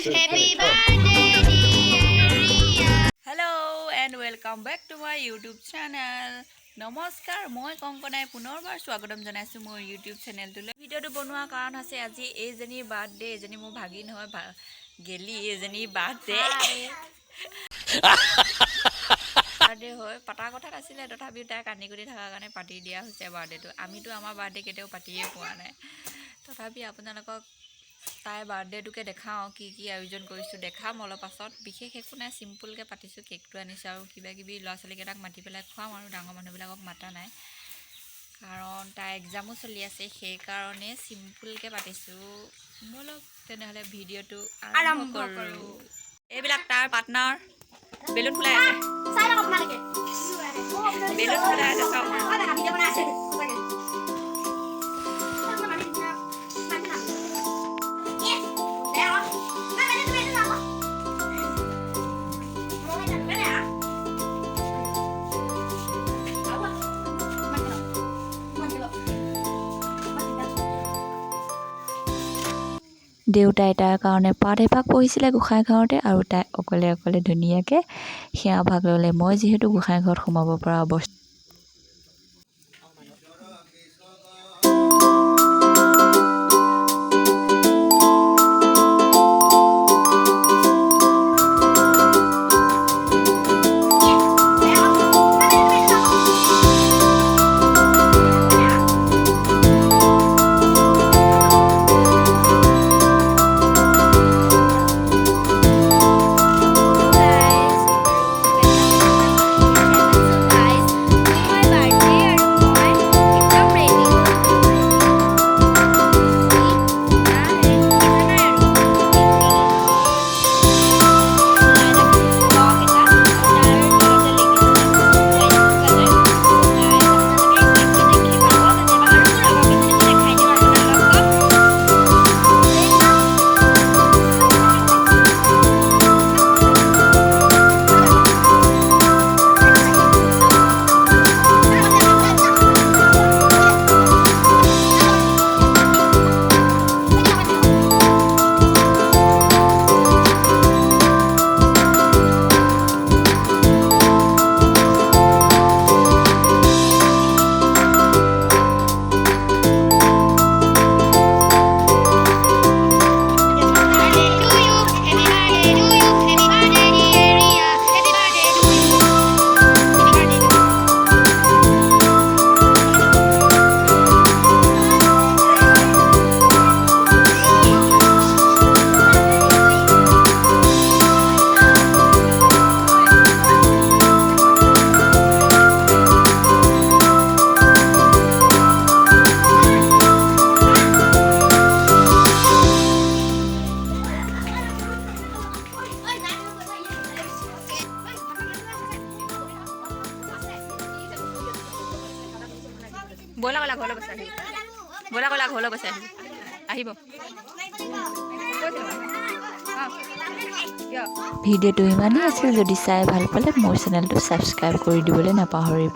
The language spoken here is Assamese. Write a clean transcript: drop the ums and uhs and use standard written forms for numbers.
Happy birthday, dear Ria. Hello and welcome back to my YouTube channel. নমস্কাৰ মই কংকনাই পুনৰবাৰ স্বাগতম জনাইছো মোৰ YouTube চেনেলটোলৈ ভিডিওটো বনোৱা কাৰণ আছে আজি এইজনী বাৰ্থডে এজনী মোৰ ভাগিন হয় গেলি এজনী বাৰ্থডে বাৰ্থডে হয় পাতা কথা আছিলে তথাপিও তাই কান্দি কৰি থকাৰ কাৰণে পাতি দিয়া হৈছে বাৰ্থডেটো আমিতো আমাৰ বাৰ্থডে কেতিয়াও পাতিয়ে পোৱা নাই তথাপি আপোনালোকক তাই বাৰ্থডেটোকে দেখাওঁ কি কি আয়োজন কৰিছোঁ দেখাম অলপ পাছত বিশেষ একো নাই চিম্পুলকৈ পাতিছোঁ কেকটো আনিছোঁ আৰু কিবা কিবি ল'ৰা ছোৱালীকেইটাক মাতি পেলাই খুৱাম আৰু ডাঙৰ মানুহবিলাকক মাতা নাই কাৰণ তাই এক্সামো চলি আছে সেইকাৰণে চিম্পুলকৈ পাতিছোঁ ব'লক তেনেহ'লে ভিডিঅ'টো আৰম্ভ কৰোঁ এইবিলাক তাৰ পাৰ্টনাৰ বেলুন ফুলাই আছে বেলুন ফুলাই আছে চাওক দেউতাই তাৰ কাৰণে পাঠ এভাগ পঢ়িছিলে গোঁসাই ঘৰতে আৰু তাই অকলে অকলে ধুনীয়াকৈ সেৱা ভাগ ল'লে মই যিহেতু গোঁসাই ঘৰত সোমাব পৰা অৱস্থা बोला बोला घोलो बस बोला बोला घोलो बस আহিব ভিডিঅ'টো ইমানেই আছিল যদি চাই ভাল পালে মোৰ চেনেলটো ছাবস্ক্ৰাইব কৰি দিবলৈ নাপাহৰিব